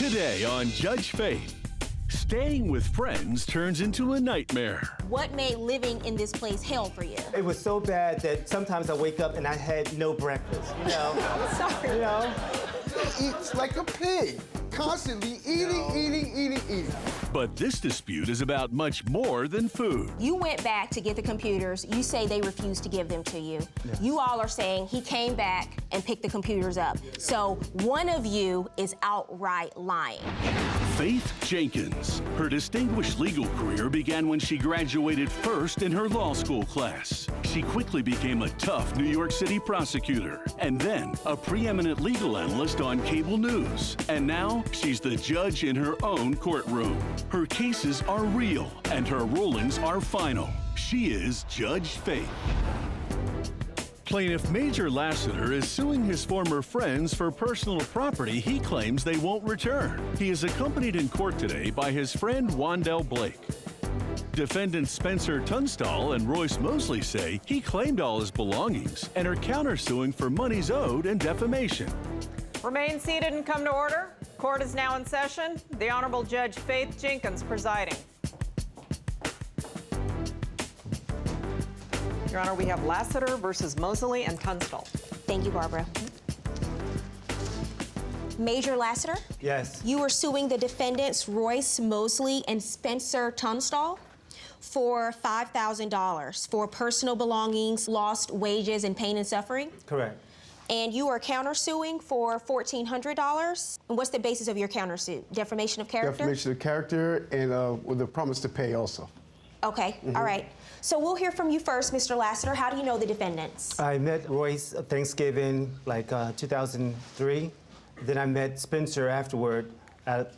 Today on Judge Faith, staying with friends turns into a nightmare. What made living in this place hell for you? It was so bad that sometimes I wake up and I had no breakfast, you know? I'm sorry. You know? He eats like a pig, constantly eating. But this dispute is about much more than food. You went back to get the computers. You say they refused to give them to you. Yes. You all are saying he came back and picked the computers up. So one of you is outright lying. Faith Jenkins. Her distinguished legal career began when she graduated first in her law school class. She quickly became a tough New York City prosecutor and then a preeminent legal analyst on cable news. And now she's the judge in her own courtroom. Her cases are real and her rulings are final. She is Judge Faith. Plaintiff Major Lassiter is suing his former friends for personal property he claims they won't return. He is accompanied in court today by his friend Wandell Blake. Defendants Spencer Tunstall and Royce Mosley say he claimed all his belongings and are countersuing for monies owed and defamation. Remain seated and come to order. Court is now in session. The Honorable Judge Faith Jenkins presiding. Your Honor, we have Lassiter versus Mosley and Tunstall. Thank you, Barbara. Major Lassiter? Yes. You are suing the defendants Royce Mosley and Spencer Tunstall for $5,000 for personal belongings, lost wages, and pain and suffering. Correct. And you are countersuing for $1,400. And what's the basis of your countersuit? Defamation of character? Defamation of character and with a promise to pay also. Okay, all right. So we'll hear from you first, Mr. Lassiter. How do you know the defendants? I met Royce at Thanksgiving, 2003. Then I met Spencer afterward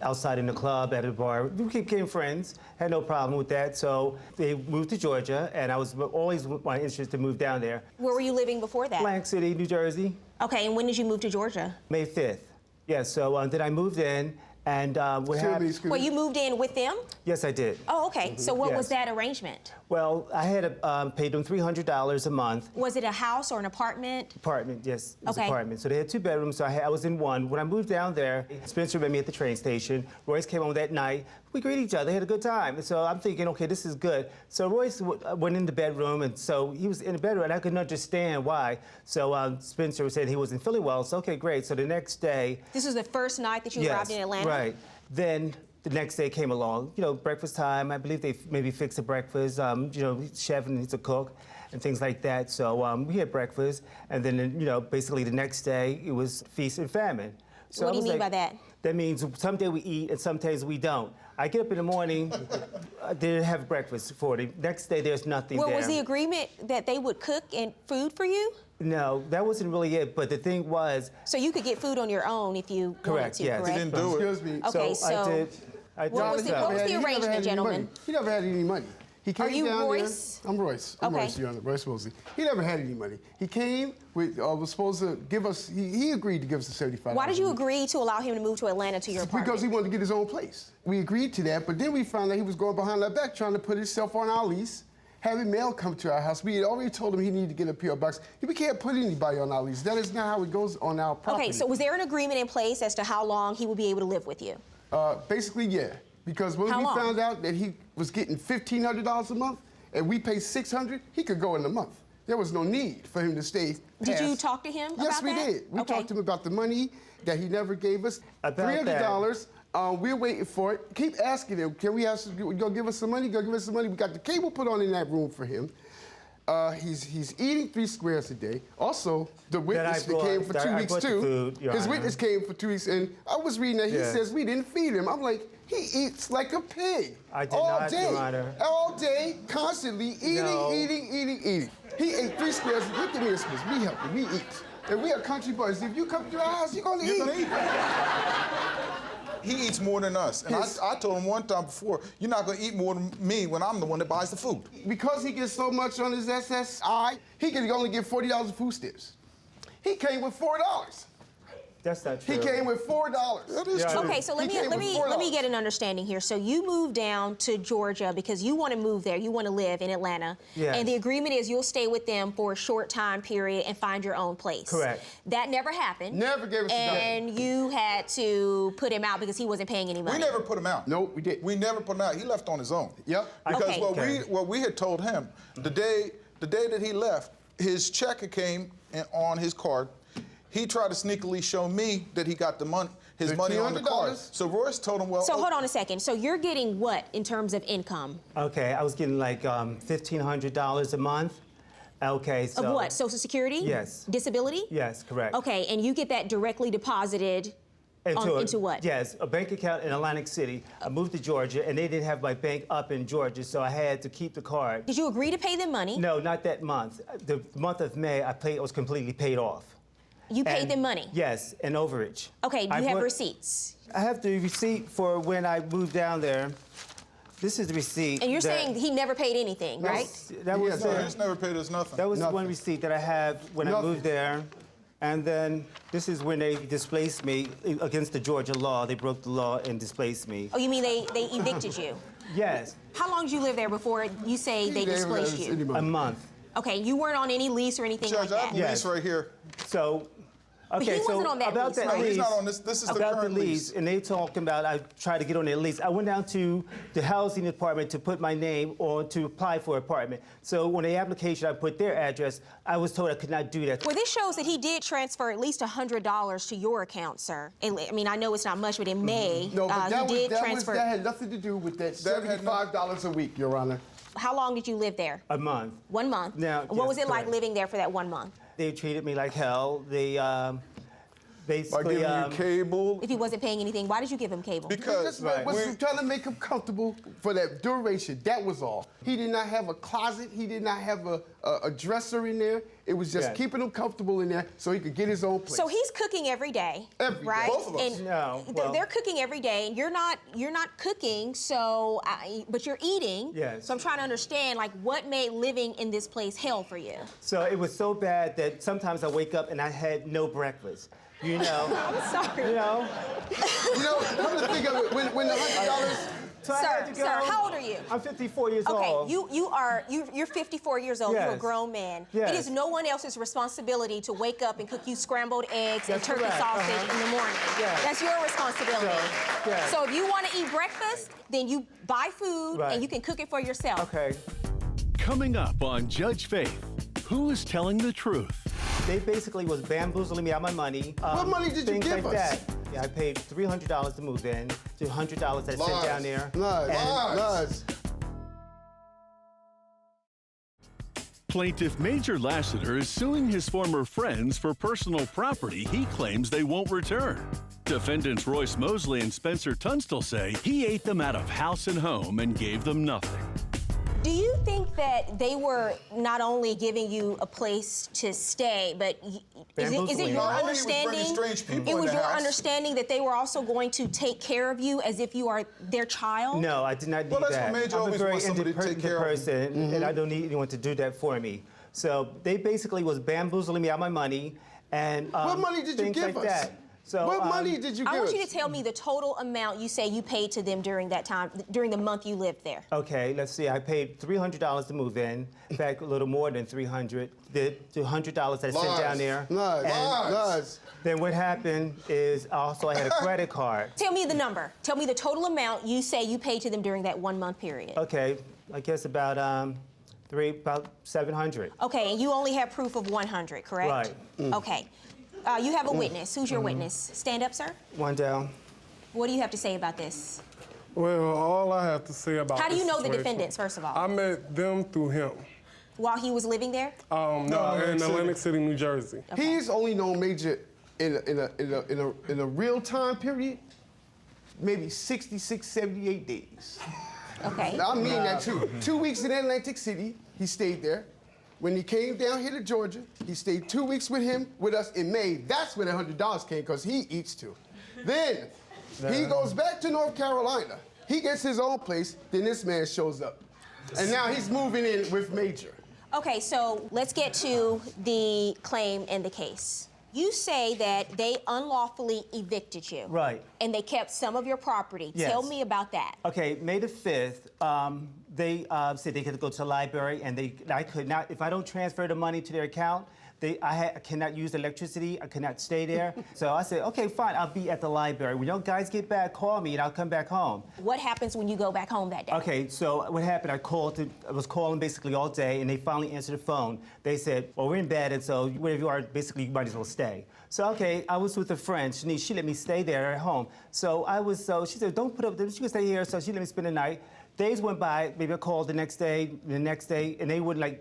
outside in the club at a bar. We became friends, had no problem with that. So they moved to Georgia, and I was always my interest to move down there. Where were you living before that? Atlantic City, New Jersey, Okay, and when did you move to Georgia? May 5th. Yeah, so then I moved in, and what happened? Well, you moved in with them? Yes, I did. Oh, okay. So what was Yes. that arrangement? Well, I had paid them $300 a month. Was it a house or an apartment? Apartment, yes, it was Okay. apartment. So they had 2 bedrooms, so I was in one. When I moved down there, Spencer met me at the train station. Royce came home that night. We greeted each other, had a good time. And so I'm thinking, okay, this is good. So Royce went in the bedroom, and so he was in the bedroom, and I couldn't understand why. So Spencer said he wasn't feeling well, so okay, great. So the next day... This was the first night that you arrived in Atlanta? Right. Then the next day came along, breakfast time. I believe they maybe fixed the breakfast. Chef needs to cook and things like that. So we had breakfast, and then, basically the next day it was feast and famine. So What do I you was mean by that? That means someday we eat and sometimes we don't. I get up in the morning, they didn't have breakfast for the next day. There's nothing Well, there. was the agreement that they would cook and food for you? No, that wasn't really it. But the thing was, So you could get food on your own if you correct, wanted to, yes. correct? He didn't do it. Excuse me. Okay, so I did. What was the arrangement, gentlemen? He never had any money. He came Are you down Royce? There. I'm Royce. Okay. Royce, Your Honor. Royce Mosley. He never had any money. He came with, was supposed to give us, he agreed to give us the $75. Why did you agree to allow him to move to Atlanta to your apartment? Because he wanted to get his own place. We agreed to that, but then we found out he was going behind our back trying to put himself on our lease, having mail come to our house. We had already told him he needed to get a P.O. box. We can't put anybody on our lease. That is not how it goes on our property. Okay, so was there an agreement in place as to how long he would be able to live with you? Basically, yeah. Because when How long? found out that he was getting $1,500 a month and we pay $600, he could go in a month. There was no need for him to stay. Did you talk to him Yes, about we that? did. We Okay. talked to him about the money that he never gave us. About $300. We're waiting for it. Keep asking him, can we have some, go give us some money? Go give us some money. We got the cable put on in that room for him. He's eating 3 squares a day. Also, the witness that came for 2 weeks too. Food, Your His Honor. witness came for 2 weeks, and I was reading that he Yeah. says we didn't feed him. I'm like, he eats like a pig. I did all not, day, Your Honor. all day, constantly eating, No. eating. He ate 3 squares. Look at me, we help him. We eat, and we are country boys. If you come to our house, you're gonna eat. He eats more than us. And I told him one time before, you're not gonna eat more than me when I'm the one that buys the food. Because he gets so much on his SSI, he can only get $40 of food stamps. He came with $4. That's not true. He came with $4. That is Yeah, true. Okay, so let me get an understanding here. So you moved down to Georgia because you want to move there. You want to live in Atlanta. Yes. And the agreement is you'll stay with them for a short time period and find your own place. Correct. That never happened. Never gave us a dime. And you had to put him out because he wasn't paying any money. We never put him out. Nope, we didn't. We never put him out. He left on his own. Yep. Because Okay. what we had told him, the day that he left, his check came on his card. He tried to sneakily show me that he got his money on the card. $1,500. So Royce told him, well, So hold on a second. So you're getting what in terms of income? Okay, I was getting like $1,500 a month. Okay, so. Of what? Social Security? Yes. Disability? Yes, correct. Okay, and you get that directly deposited into what? Yes, a bank account in Atlantic City. I moved to Georgia, and they didn't have my bank up in Georgia, so I had to keep the card. Did you agree to pay them money? No, not that month. The month of May, I was completely paid off. You paid And- them money? Yes, an overage. Okay, do I you have put- receipts? I have the receipt for when I moved down there. This is the receipt. And you're that- saying he never paid anything, right? That was Yes, no, the- he's never paid us nothing. That was the one Nothing. receipt that I have when I Nothing. moved there. And then this is when they displaced me against the Georgia law. They broke the law and displaced me. Oh, you mean they evicted you? Yes, How long did you live there before you say they displaced you? a month. Okay, you weren't on any lease or anything Judge, like I have that? a lease right here. So, okay, he so wasn't on that about lease, that right? No, lease, he's not on this. This is the about current the lease. and they talking about I tried to get on their lease. I went down to the housing department to put my name on to apply for an apartment. So on the application, I put their address. I was told I could not do that. Well, this shows that he did transfer at least $100 to your account, sir. I mean, I know it's not much, but in May, No, but that, he did transfer. that had nothing to do with that That had $75 a week, Your Honor. How long did you live there? A month. 1 month. Now, What yes, was it like correct. living there for that 1 month? They treated me like hell. They By basically. giving you cable. If he wasn't paying anything, why did you give him cable? Because Right. Was trying to make him comfortable for that duration. That was all. He did not have a closet. He did not have a dresser in there. It was just Yes. keeping him comfortable in there so he could get his own place. So he's cooking every day, Every day. right? Both of us. And No, well- they're cooking every day, and you're not cooking. So, but you're eating. Yes. So I'm trying to understand, like, what made living in this place hell for you? So it was so bad that sometimes I wake up and I had no breakfast. You know. I'm sorry. You know. You know, come to think of it, when the $100. So I had to go. Sir, how old are you? I'm 54 years Okay, old. you're 54 years old. You're a Yes. grown man. Yes. It is no one else's responsibility to wake up and cook you scrambled eggs and That's turkey correct. sausage in the morning. Yes. That's your responsibility. So, yes. So if you want to eat breakfast, then you buy food Right. and you can cook it for yourself. Okay. Coming up on Judge Faith, who is telling the truth? They basically was bamboozling me out my money. What money did you things give like us? That. Yeah, I paid $300 to move in, to $100 that I sent down there. Lies. And- Lies. Plaintiff Major Lassiter is suing his former friends for personal property he claims they won't return. Defendants Royce Mosley and Spencer Tunstall say he ate them out of house and home and gave them nothing. Do you think that they were not only giving you a place to stay, but is it Bamboozling. your No, he was understanding? bringing strange people It in was the your house. understanding that they were also going to take care of you as if you are their child? No, I did not need Well, that's that. what Major I'm a always very wants somebody to take independent care of person, and I don't need anyone to do that for me. So they basically was bamboozling me out my money, and What money did you things give like us? that. So What money did you give I want us? you to tell me the total amount you say you paid to them during that time, during the month you lived there. Okay, let's see. I paid $300 to move in. In fact, a little more than $300. The $100 that I sent Lies. down there. Lies. And Lies. then what happened is also I had a credit card. Tell me the number. Tell me the total amount you say you paid to them during that 1 month period. Okay, I guess about about 700. Okay, and you only have proof of 100, correct? Right. Okay. You have a witness. Who's your witness? Stand up, sir. One down. What do you have to say about this? Well, all I have to say about How do you this know the situation- defendants, first of all? I met them through him. While he was living there? No, in Atlantic City, New Jersey. He's only known Major in a real time period, maybe 66, 78 days. Okay. Now, I mean that too. 2 weeks in Atlantic City, he stayed there. When he came down here to Georgia, he stayed 2 weeks with us in May. That's where the $100 came, because he eats too. Then he goes back to North Carolina. He gets his own place, then this man shows up. And now he's moving in with Major. Okay, so let's get to the claim and the case. You say that they unlawfully evicted you. Right. And they kept some of your property. Yes. Tell me about that. Okay, May the 5th, they said they could go to the library, and I could not, if I don't transfer the money to their account, I cannot use electricity, I cannot stay there. So I said, okay, fine, I'll be at the library. When you guys get back, call me and I'll come back home. What happens when you go back home that day? Okay, so what happened, I was calling basically all day, and they finally answered the phone. They said, well, we're in bed, and so wherever you are, basically, you might as well stay. So, okay, I was with a friend, Shanice, she let me stay there at home. So she said, don't put up, she can stay here, so she let me spend the night. Days went by, maybe I called the next day, and they wouldn't,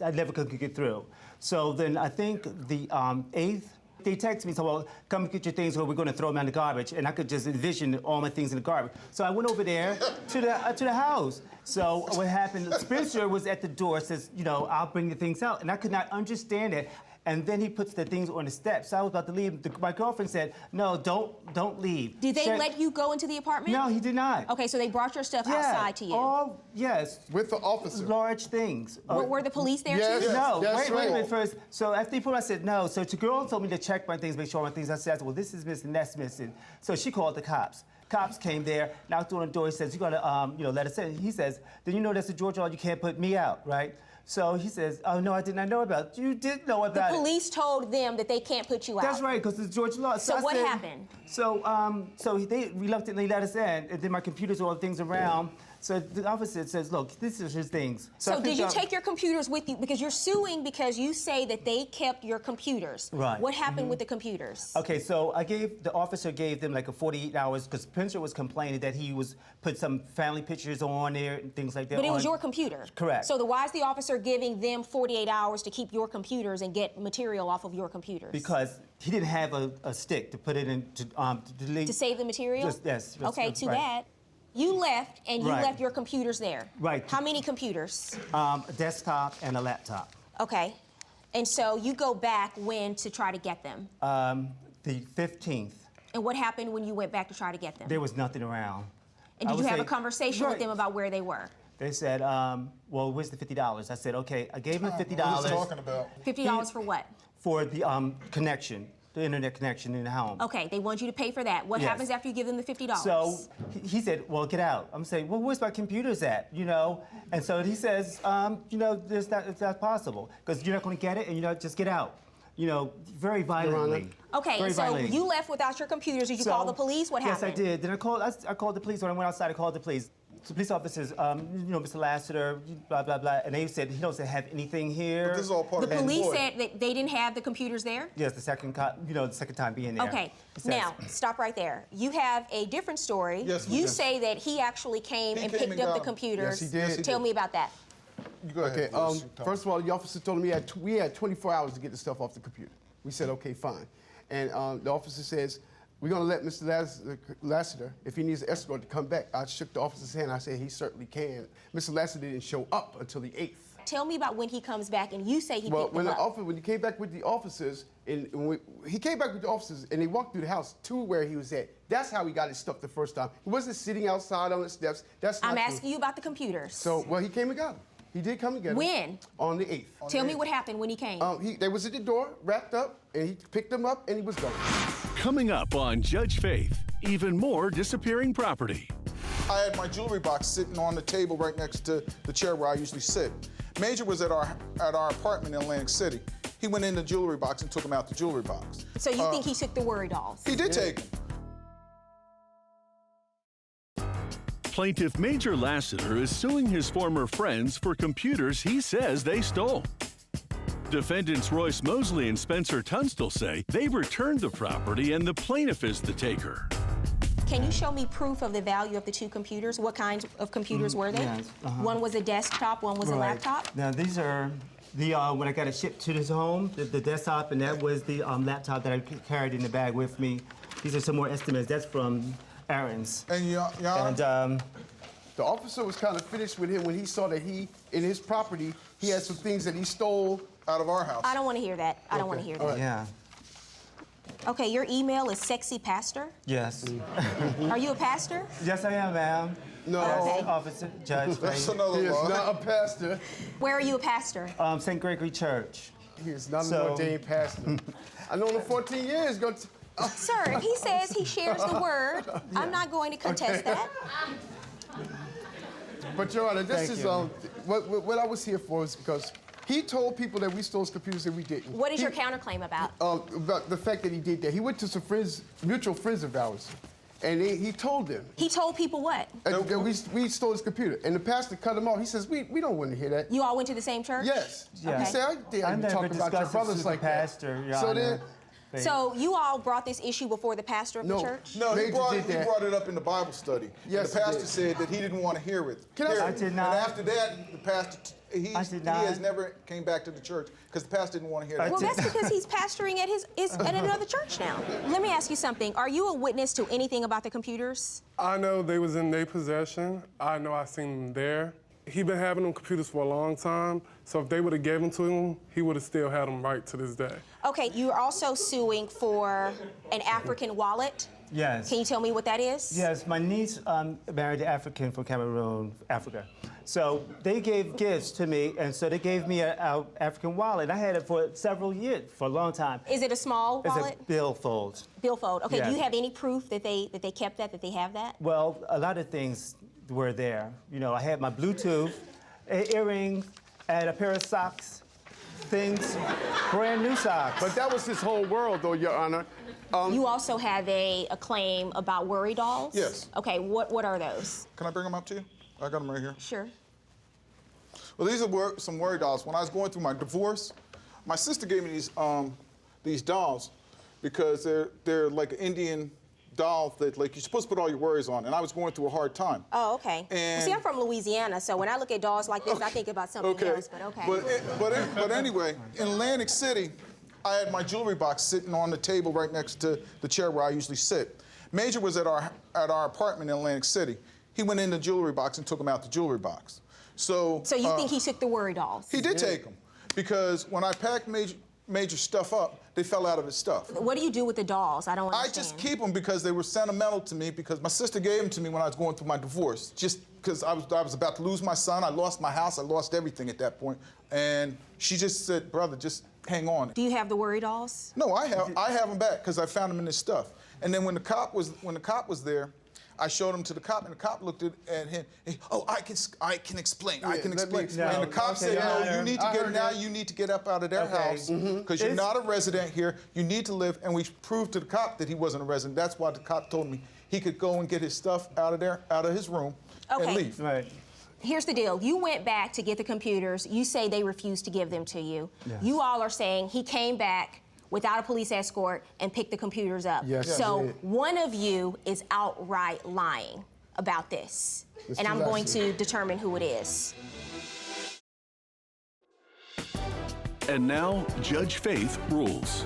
I never could get through. So then I think the 8th, they texted me, so well, come get your things or we're going to throw them in the garbage. And I could just envision all my things in the garbage. So I went over there to the house. So what happened, Spencer was at the door, says, I'll bring the things out. And I could not understand it. And then he puts the things on the steps. So I was about to leave. My girlfriend said, no, don't leave. Did they let you go into the apartment? No, he did not. Okay, so they brought your stuff outside to you. Yes. With the officer. Large things. Were the police there Yes. too? No, That's wait a right. minute first. So after they put I said no. So the girl told me to check my things, make sure my things. I said, well, this is missing, that's missing. So she called the cops. Cops came there, knocked on the door. He says, you gotta, let us in. He says, then you know that's a Georgia law. You can't put me out, right? So he says, oh no, I did not know about it. You did know about it. The police told them that they can't put you out. That's right, because it's Georgia law. So I what said- happened? So they reluctantly let us in, and then my computer's all the things around. So the officer says, look, this is his things. So did you take your computers with you? Because you're suing because you say that they kept your computers. Right. What happened with the computers? Okay, so the officer gave them like a 48 hours because Spencer was complaining that he put some family pictures on there and things like that. But it was your computer. Correct. So why is the officer giving them 48 hours to keep your computers and get material off of your computers? Because he didn't have a stick to put it in to delete. To save the material? Yes. Okay, too right. bad. You left, and you Right. left your computers there. Right. How many computers? A desktop and a laptop. Okay. And so you go back when to try to get them? The 15th, And what happened when you went back to try to get them? there was nothing around. And I did you would have a say- conversation with Right. them about where they were? They said, well, where's the $50? I said, okay, I gave him What are $50 you talking about? $50 for what? for the connection, the internet connection in the home. Okay, they want you to pay for that. What Yes. happens after you give them the $50? So he said, well, get out. I'm saying, well, where's my computers at, And so he says, it's not possible because you're not going to get it and, just get out, very violently. Okay, Very so violently. you left without your computers. Did you So- call the police? What happened? Yes, I did. Then I called the police. When I went outside, I called the police. The police officers, Mr. Lassiter, blah, blah, blah. And they said he doesn't have anything here. But this is all part The of the police employee. said that they didn't have the computers there? Yes, the second time being there. Okay, He says- now, stop right there. You have a different story. Yes, we you do. say that he actually came He and came picked and up the got 'em. computers. Yes, he did. Yes, he Tell did. me about that. You go ahead. Okay, Bruce, you talk. first of all, the officer told me we had 24 hours to get the stuff off the computer. We said, okay, fine. And the officer says, we're going to let Mr. Lassiter, if he needs an escort, to come back. I shook the officer's hand. I said, he certainly can. Mr. Lassiter didn't show up until the 8th. Tell me about when he comes back and you say he Well, picked them up. when he came back with the officers, and he came back with the officers, and they walked through the house to where he was at. That's how he got his stuff the first time. He wasn't sitting outside on the steps. That's not I'm true. asking you about the computers. So, well, he came and got them. He did come and get them. When? On the 8th. Tell me what happened when he came. They was at the door, wrapped up, and he picked them up, and he was gone. Coming up on Judge Faith, even more disappearing property. I had my jewelry box sitting on the table right next to the chair where I usually sit. Major was at our apartment in Atlantic City. He went in the jewelry box and took them out the jewelry box. So you think he took the worry dolls? He did take them. Plaintiff Major Lassiter is suing his former friends for computers he says they stole. Defendants Royce Mosley and Spencer Tunstall say they returned the property and the plaintiff is the taker. Can you show me proof of the value of the two computers? What kinds of computers were they? yes, One was a desktop, one was a Right. laptop? Now, these are when I got it shipped to this home, the desktop, and that was the laptop that I carried in the bag with me. These are some more estimates. That's from Aaron's. And And The officer was kind of finished with him when he saw that in his property, he had some things that he stole. out of our house. I don't want to hear that. I don't want to hear that. yeah, Okay, your email is sexypastor. yes. Are you a pastor? Yes, I am, ma'am. No. Yes, Okay. officer, judge. That's Faith. another He is law. not a pastor. Where are you a pastor? St. Gregory Church. He is not an So- ordained pastor. I know him 14 years. Sir, if he says he shares the word, I'm not going to contest that. But Your Honor, this Thank is you. what I was here for is because he told people that we stole his computers and we didn't. What is your counterclaim about? About the fact that he did that. He went to some friends, mutual friends of ours, and he told them. He told people what? That we stole his computer. And the pastor cut him off. He says, we don't want to hear that. You all went to the same church? Yes. Yeah. He said, I didn't never talk about your discussed brothers this like with the that. pastor, Your So Honor. then, So you all brought this issue before the pastor of the No. church? No, he Major brought did that. it up in the Bible study. Yes, the he pastor did. said that he didn't want to hear it. Can I- Hear I it. did not. And after that, the pastor, he I did not. has never came back to the church because the pastor didn't want to hear that. Well, that's because he's pastoring at at another church now. Let me ask you something. Are you a witness to anything about the computers? I know they was in their possession. I know I seen them there. He been having them computers for a long time, so if they would have gave them to him, he would have still had them right to this day. Okay, you're also suing for an African wallet. Yes. Can you tell me what that is? Yes, my niece married an African from Cameroon, Africa. So they gave gifts to me, and so they gave me an African wallet. I had it for several years, for a long time. Is it a small wallet? It's a billfold. Billfold. Okay, do Yes. you have any proof that they kept that they have that? Well, a lot of things were there. You know, I had my Bluetooth, earrings, and a pair of socks. Things, brand new socks. but that was his whole world, though, Your Honor. You also have a claim about worry dolls? Yes. Okay, what are those? Can I bring them up to you? I got them right here. Sure. Well, these are some worry dolls. When I was going through my divorce, my sister gave me these dolls because they're like an Indian doll that like you're supposed to put all your worries on, and I was going through a hard time. Oh, okay. And- See, I'm from Louisiana, so when I look at dolls like this, I think about something else, but okay. But anyway, in Atlantic City, I had my jewelry box sitting on the table right next to the chair where I usually sit. Major was at our apartment in Atlantic City. He went in the jewelry box and took them out the jewelry box. So So you think he took the worry dolls? he did take them because when I packed Major stuff up, they fell out of his stuff. What do you do with the dolls? I don't I understand. just keep them because they were sentimental to me because my sister gave them to me when I was going through my divorce. Just because I was about to lose my son, I lost my house, I lost everything at that point, and she just said, "Brother, just hang on." Do you have the worry dolls? No, I have them back because I found them in this stuff. And then when the cop was there, I showed him to the cop, and the cop looked at him. Oh, I can explain. I can let me explain. explain. And the cop Okay, said, Your "No, Honor. you need to I get heard now. that. You need to get up out of their Okay. house because you're It's- not a resident here. You need to live." And we proved to the cop that he wasn't a resident. That's why the cop told me he could go and get his stuff out of his room, Okay. and leave. Right. Here's the deal. You went back to get the computers. You say they refused to give them to you. Yes. You all are saying he came back without a police escort and picked the computers up. Yes, he so did. one of you is outright lying about this. It's And I'm too going late. to determine who it is. And now, Judge Faith rules.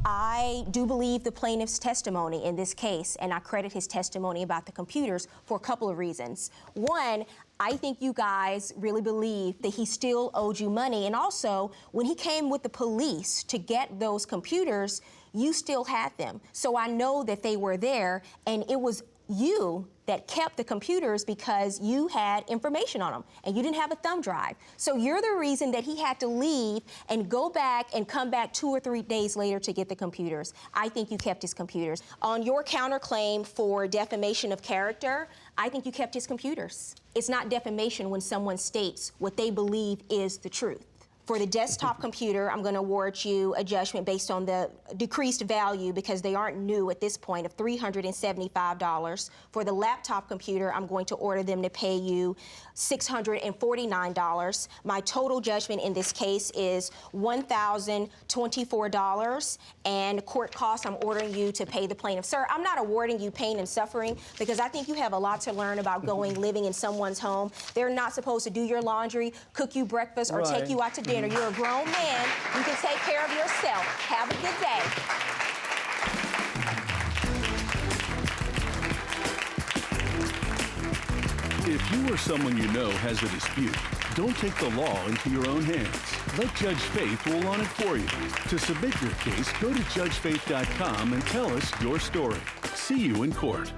I do believe the plaintiff's testimony in this case, and I credit his testimony about the computers for a couple of reasons. One, I think you guys really believe that he still owed you money. And also, when he came with the police to get those computers, you still had them. So I know that they were there, and it was you that kept the computers because you had information on them and you didn't have a thumb drive. So you're the reason that he had to leave and go back and come back 2 or 3 days later to get the computers. I think you kept his computers. On your counterclaim for defamation of character, I think you kept his computers. It's not defamation when someone states what they believe is the truth. For the desktop computer, I'm going to award you a judgment based on the decreased value because they aren't new at this point of $375. For the laptop computer, I'm going to order them to pay you $649. My total judgment in this case is $1,024, and court costs, I'm ordering you to pay the plaintiff. Sir, I'm not awarding you pain and suffering because I think you have a lot to learn about living in someone's home. They're not supposed to do your laundry, cook you breakfast, or take Right. you out to dinner. You're a grown man. You can take care of yourself. Have a good day. If you or someone you know has a dispute, don't take the law into your own hands. Let Judge Faith rule on it for you. To submit your case, go to judgefaith.com and tell us your story. See you in court.